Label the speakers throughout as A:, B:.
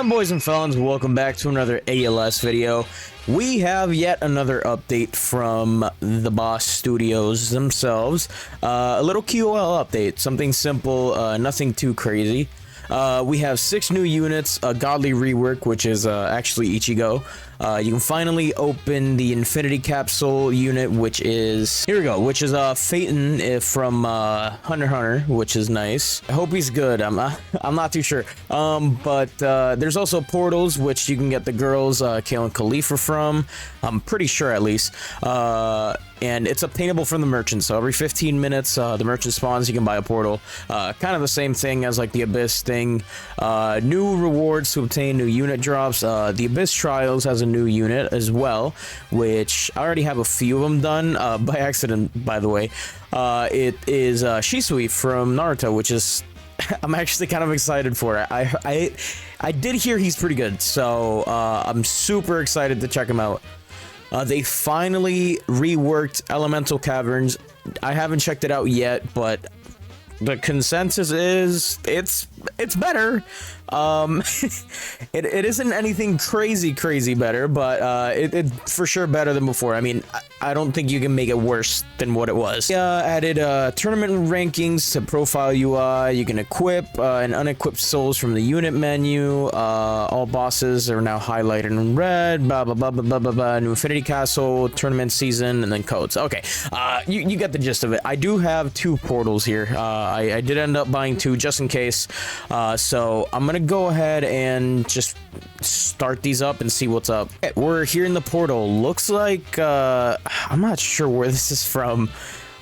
A: Boys and felons, welcome back to another ALS video. We have yet another update from the Boss Studios themselves. A little QOL update, something simple, nothing too crazy. We have 6 new units, a godly rework, which is actually Ichigo. You can finally open the Infinity Capsule unit, which is, here we go, which is Phaeton from Hunter x Hunter, which is nice. I hope he's good. I'm not too sure. But there's also portals, which you can get the girls, Kale and Khalifa from. I'm pretty sure, at least. And it's obtainable from the merchant, so every 15 minutes the merchant spawns, you can buy a portal. Kind of the same thing as like the Abyss thing. New rewards to obtain new unit drops. The Abyss Trials has a new unit as well, which I already have a few of them done by accident, by the way. It is Shisui from Naruto, which is I'm actually kind of excited for it. I did hear he's pretty good, so I'm super excited to check him out. They finally reworked Elemental Caverns. I haven't checked it out yet, but the consensus is it's better. It isn't anything crazy better, but it for sure better than before. I mean, I don't think you can make it worse than what it was. Added tournament rankings to profile UI. You can equip and unequip souls from the unit menu. All bosses are now highlighted in red. Blah blah blah blah blah blah. New Infinity Castle, tournament season, and then codes. Okay, you get the gist of it. I do have 2 portals here. I did end up buying 2 just in case. So I'm gonna go ahead and just start these up and see what's up. Okay, we're here in the portal. Looks like I'm not sure where this is from.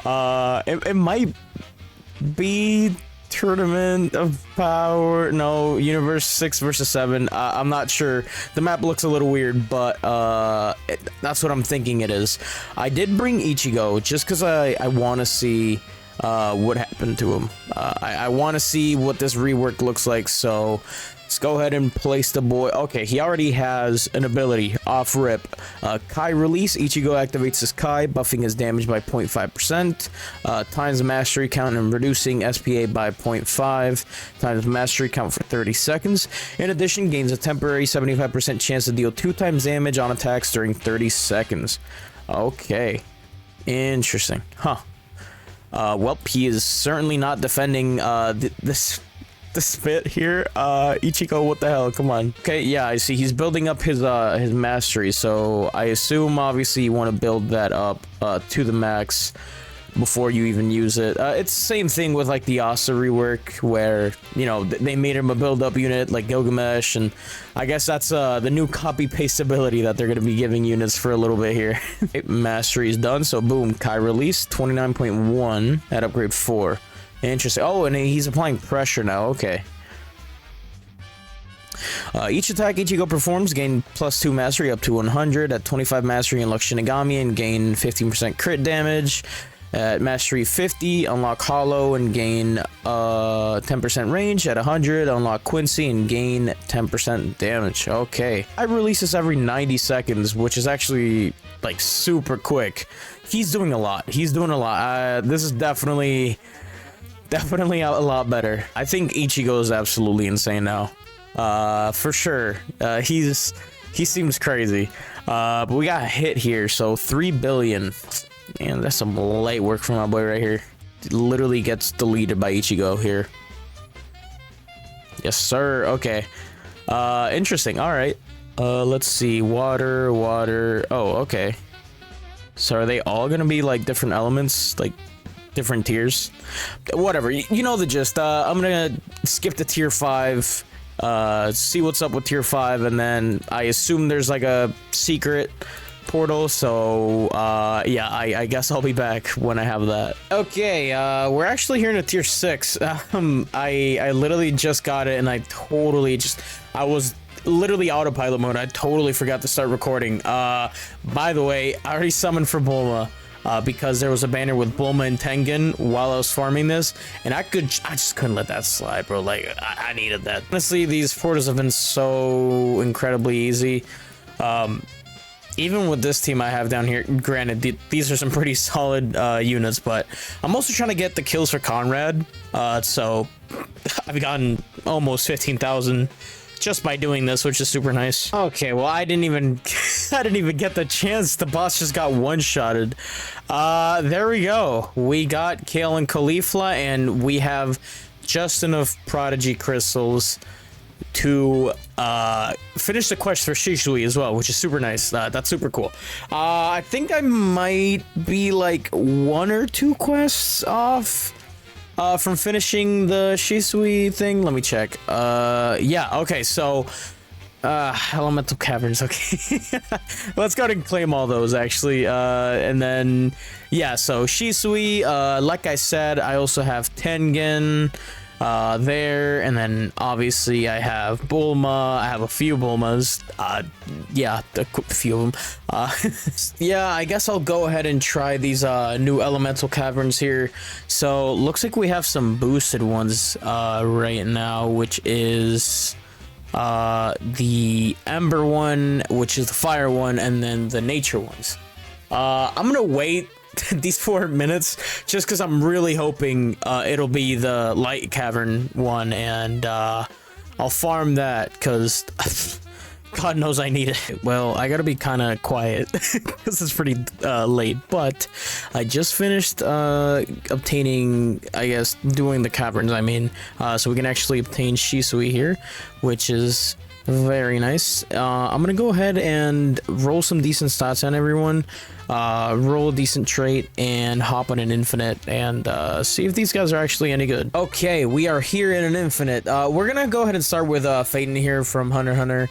A: It might be Tournament of Power. No, Universe 6 versus 7. I'm not sure. The map looks a little weird, but that's what I'm thinking it is. I did bring Ichigo just because I want to see what happened to him. I want to see what this rework looks like, so let's go ahead and place the boy. Okay, he already has an ability off rip. Kai release. Ichigo activates his Kai, buffing his damage by 0.5%, times the mastery count and reducing SPA by 0.5, times mastery count for 30 seconds. In addition, gains a temporary 75% chance to deal 2 times damage on attacks during 30 seconds. Okay, interesting, huh? Well, he is certainly not defending this bit here. Ichigo, what the hell? Come on. Okay, yeah, I see he's building up his mastery, so I assume obviously you want to build that up to the max before you even use it. It's the same thing with like the Asa rework, where you know they made him a build-up unit like Gilgamesh, and I guess that's the new copy-paste ability that they're gonna be giving units for a little bit here. Mastery is done, so boom, Kai release 29.1 at upgrade 4. Interesting. Oh, and he's applying pressure now. Okay. Each attack Ichigo performs gain +2 mastery up to 100 at 25 mastery in Lux Shinigami and gain 15% crit damage. At mastery 50, unlock Hollow and gain 10% range. At 100, unlock Quincy and gain 10% damage. Okay. I release this every 90 seconds, which is actually like super quick. He's doing a lot. He's doing a lot. This is definitely a lot better. I think Ichigo is absolutely insane now. For sure. He seems crazy. But we got a hit here, so 3 billion. Man, that's some light work from my boy right here. It literally gets deleted by Ichigo here. Yes, sir. Okay. Interesting. All right. Let's see. Water. Oh, okay. So are they all gonna be like different elements, like different tiers? Whatever. You know the gist. I'm gonna skip to tier 5. See what's up with tier 5, and then I assume there's like a secret portal, so yeah, I guess I'll be back when I have that. Okay, we're actually here in a tier 6. I literally just got it, and I was literally autopilot mode. I totally forgot to start recording. By the way, I already summoned for Bulma. Because there was a banner with Bulma and Tengen while I was farming this, and I just couldn't let that slide, bro. Like, I needed that. Honestly, these portals have been so incredibly easy. even with this team I have down here, granted, these are some pretty solid units, but I'm also trying to get the kills for Conrad. So I've gotten almost 15,000 just by doing this, which is super nice. Okay, well, I didn't even get the chance. The boss just got one-shotted. There we go. We got Kale and Kefla, and we have just enough Prodigy crystals to finish the quest for Shisui as well, which is super nice. That's super cool. I think I might be like 1 or 2 quests off from finishing the Shisui thing. Let me check. Yeah, okay, so elemental caverns. Okay. Let's go ahead and claim all those, actually. And then yeah, so Shisui, like I said, I also have Tengen there, and then obviously I have Bulma. I have a few Bulmas. Yeah, a few of them. Yeah, I guess I'll go ahead and try these new elemental caverns here. So looks like we have some boosted ones right now, which is the Ember one, which is the Fire one, and then the Nature ones. I'm gonna wait these 4 minutes just because I'm really hoping it'll be the Light Cavern one, and I'll farm that because God knows I need it. Well, I gotta be kind of quiet because it's pretty late, but I just finished obtaining, I guess, doing the caverns, I mean, so we can actually obtain Shisui here, which is very nice. I'm gonna go ahead and roll some decent stats on everyone, roll a decent trait, and hop on an infinite and see if these guys are actually any good. Okay, we are here in an infinite. We're gonna go ahead and start with Phaeton here from Hunter x Hunter.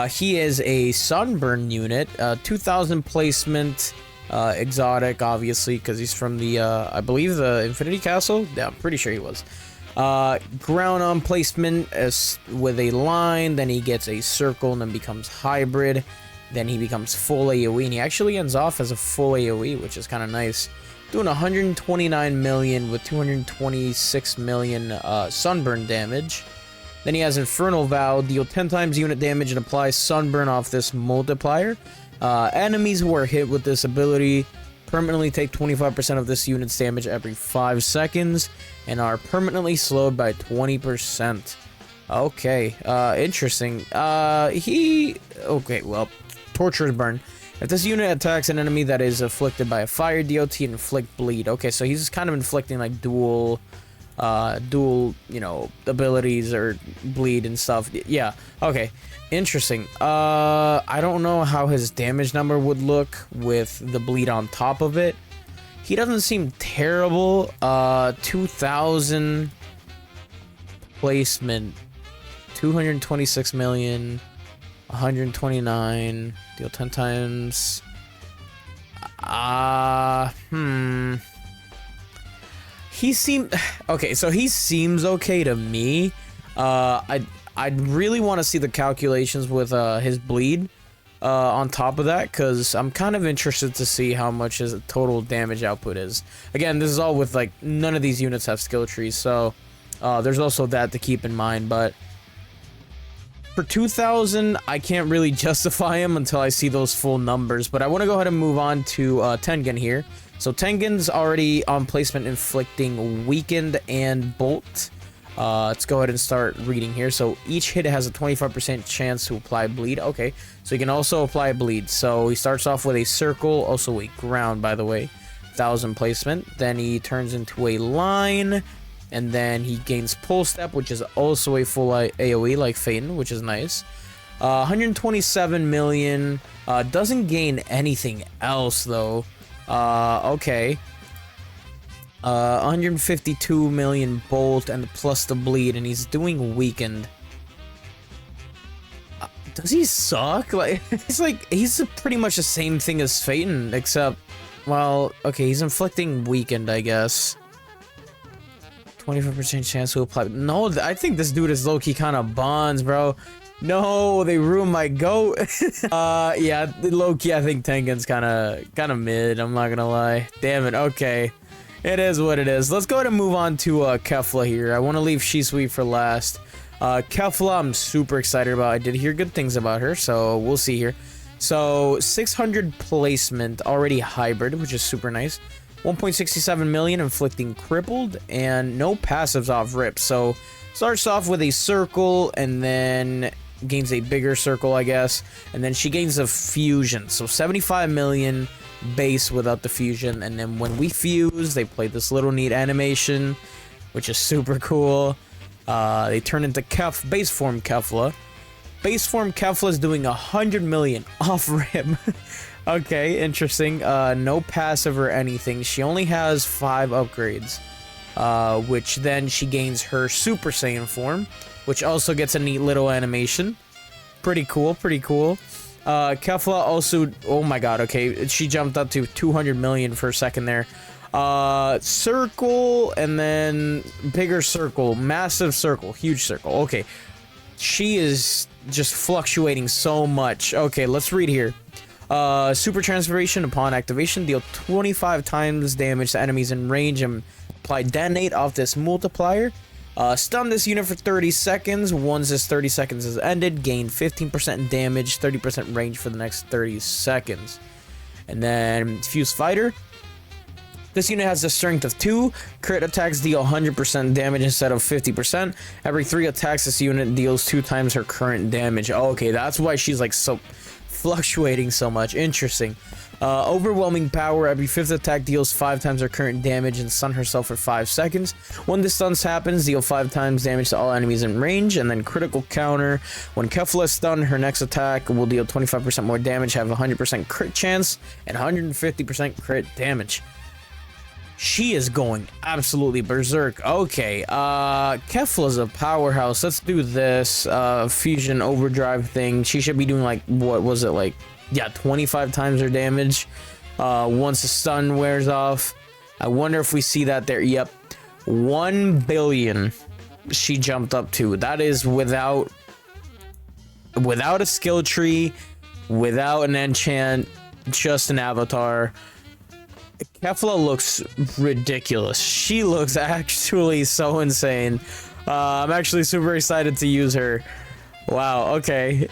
A: He is a Sunburn unit, 2000 placement, exotic, obviously, because he's from the, I believe, the Infinity Castle. Yeah, I'm pretty sure he was. Ground on placement with a line, then he gets a circle and then becomes hybrid, then he becomes full AoE, and he actually ends off as a full AoE, which is kind of nice. Doing 129 million with 226 million sunburn damage. Then he has Infernal Vow, deal 10 times unit damage and apply sunburn off this multiplier. Enemies who are hit with this ability permanently take 25% of this unit's damage every 5 seconds and are permanently slowed by 20%. Okay, interesting. Okay, well, Torturous Burn. If this unit attacks an enemy that is afflicted by a fire DOT, inflict bleed. Okay, so he's kind of inflicting like dual, you know, abilities or bleed and stuff. Yeah, okay. Interesting. I don't know how his damage number would look with the bleed on top of it. He doesn't seem terrible. 2000 placement, 226 million, 129, deal 10 times. He seemed okay, so he seems okay to me. I'd really want to see the calculations with his bleed on top of that, because I'm kind of interested to see how much his total damage output is. Again, this is all with, like, none of these units have skill trees, so there's also that to keep in mind. But for 2000, I can't really justify him until I see those full numbers. But I want to go ahead and move on to Tengen here. So Tengen's already on placement, inflicting weakened and bolt. Let's go ahead and start reading here. So each hit has a 25% chance to apply bleed. Okay, so you can also apply bleed. So he starts off with a circle, also a ground, by the way, 1000 placement. Then he turns into a line, and then he gains pull step, which is also a full AoE like Phaeton, which is nice. 127 million. Doesn't gain anything else though. Okay. 152 million bolt and plus the bleed, and he's doing weakened. Does he suck? Like he's pretty much the same thing as Phaeton, except, well, okay, he's inflicting weakened, I guess. 25% chance to apply. No, I think this dude is low-key kind of bonds, bro. No, they ruined my goat. Yeah, low-key, I think Tengen's kind of mid. I'm not gonna lie. Damn it. Okay. It is what it is. Let's go ahead and move on to Kefla here. I want to leave Shisui for last. Kefla, I'm super excited about. I did hear good things about her, so we'll see here. So 600 placement, already hybrid, which is super nice. 1.67 million inflicting crippled, and no passives off rip. So starts off with a circle and then gains a bigger circle, I guess, and then she gains a fusion. So 75 million base without the fusion, and then when we fuse, they play this little neat animation, which is super cool. They turn into base form Kefla. Base form Kefla is doing 100 million off rip. Okay, interesting. No passive or anything. She only has 5 upgrades, which then she gains her Super Saiyan form, which also gets a neat little animation. Pretty cool, pretty cool. Kefla also, oh my god, okay, she jumped up to 200 million for a second there. Circle, and then bigger circle, massive circle, huge circle. Okay, she is just fluctuating so much. Okay, let's read here. Super transformation upon activation, deal 25 times damage to enemies in range and apply detonate off this multiplier. Stun this unit for 30 seconds. Once this 30 seconds is ended, gain 15% damage, 30% range for the next 30 seconds. And then Fuse Fighter. This unit has a strength of 2. Crit attacks deal 100% damage instead of 50%. Every 3 attacks, this unit deals 2 times her current damage. Okay, that's why she's like so fluctuating so much. Interesting. Overwhelming power. Every 5th attack deals 5 times her current damage and stun herself for 5 seconds. When this stun happens, deal 5 times damage to all enemies in range. And then critical counter. When Kefla is stunned, her next attack will deal 25% more damage, have a 100% crit chance, and 150% crit damage. She is going absolutely berserk. Okay, Kefla's a powerhouse. Let's do this fusion overdrive thing. She should be doing like, what was it, like, yeah, 25 times her damage once the stun wears off. I wonder if we see that there. Yep, 1 billion she jumped up to. That is without a skill tree, without an enchant, just an avatar. Kefla looks ridiculous. She looks actually so insane. I'm actually super excited to use her. Wow, okay.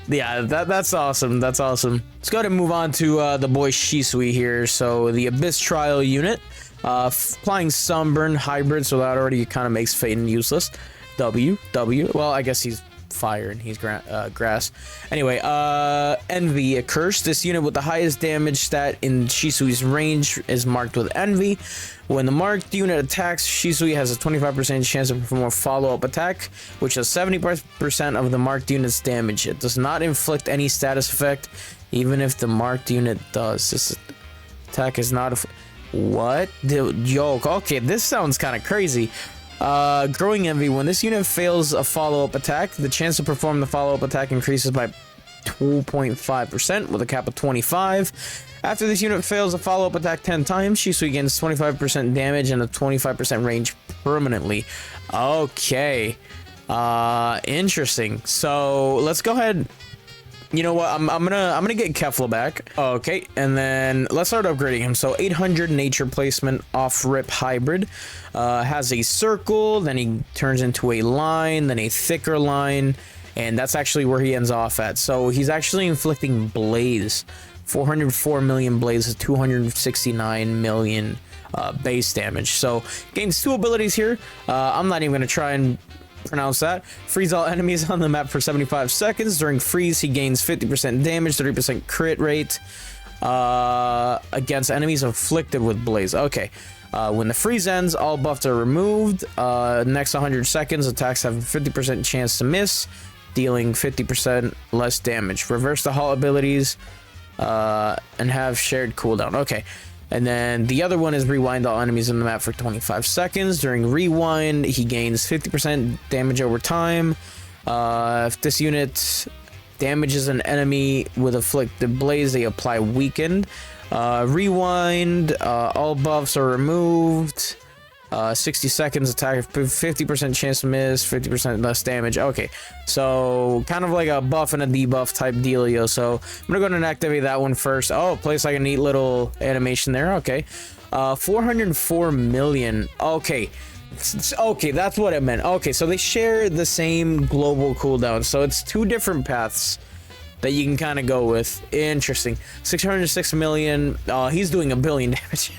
A: Yeah, that's awesome. That's awesome. Let's go ahead and move on to the boy Shisui here. So the Abyss Trial unit. Applying Sunburn Hybrid, so that already kind of makes Phaeton useless. W. Well, I guess he's fire and he's grass. Anyway, Envy, a curse. This unit with the highest damage stat in Shisui's range is marked with Envy. When the marked unit attacks, Shisui has a 25% chance to perform a follow-up attack, which is 70% of the marked unit's damage. It does not inflict any status effect, even if the marked unit does. This attack is not a... What? Yo, okay, this sounds kind of crazy. Growing Envy. When this unit fails a follow-up attack, the chance to perform the follow-up attack increases by 2.5% with a cap of 25. After this unit fails a follow-up attack 10 times, Shisui gains 25% damage and a 25% range permanently. Okay. Interesting. So let's go ahead. You know what? I'm gonna get Kefla back. Okay, and then let's start upgrading him. So 800 nature placement off rip hybrid. Has a circle, then he turns into a line, then a thicker line, and that's actually where he ends off at. So he's actually inflicting blaze. 404 million blaze, 269 million base damage. So gains 2 abilities here. I'm not even gonna try and pronounce that. Freeze all enemies on the map for 75 seconds. During freeze, he gains 50% damage, 30% crit rate against enemies afflicted with blaze. Okay. When the freeze ends, all buffs are removed. Next 100 seconds, attacks have a 50% chance to miss, dealing 50% less damage. Reverse the halt abilities and have shared cooldown. Okay. And then the other one is rewind all enemies in the map for 25 seconds. During rewind, he gains 50% damage over time. If this unit damages an enemy with afflicted blaze, they apply weakened. Rewind, all buffs are removed. 60 seconds attack, 50% chance to miss, 50% less damage. Okay, so kind of like a buff and a debuff type dealio. So I'm gonna go ahead and activate that one first. Oh, plays like a neat little animation there. Okay, 404 million. Okay, okay, that's what it meant. Okay, so they share the same global cooldown, so it's 2 different paths. that you can kind of go with. Interesting. 606 million. He's doing 1 billion damage.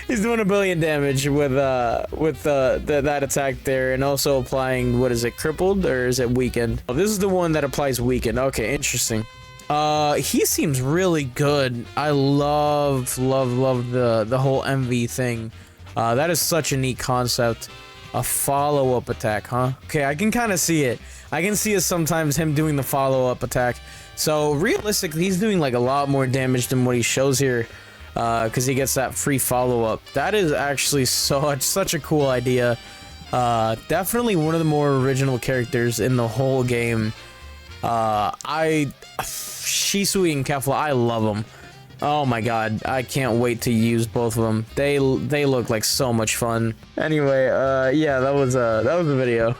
A: He's doing 1 billion damage with that attack there, and also applying, what is it, crippled or is it weakened? Oh, this is the one that applies weakened. Okay, interesting. He seems really good. I love the whole MV thing. That is such a neat concept. A follow-up attack, huh? Okay, I can kind of see it. I can see it sometimes, him doing the follow-up attack. So realistically, he's doing like a lot more damage than what he shows here, because he gets that free follow-up. That is actually such a cool idea. Definitely one of the more original characters in the whole game. Shisui and Kefla, I love them. Oh my god, I can't wait to use both of them. They look like so much fun. Anyway, yeah, that was the video.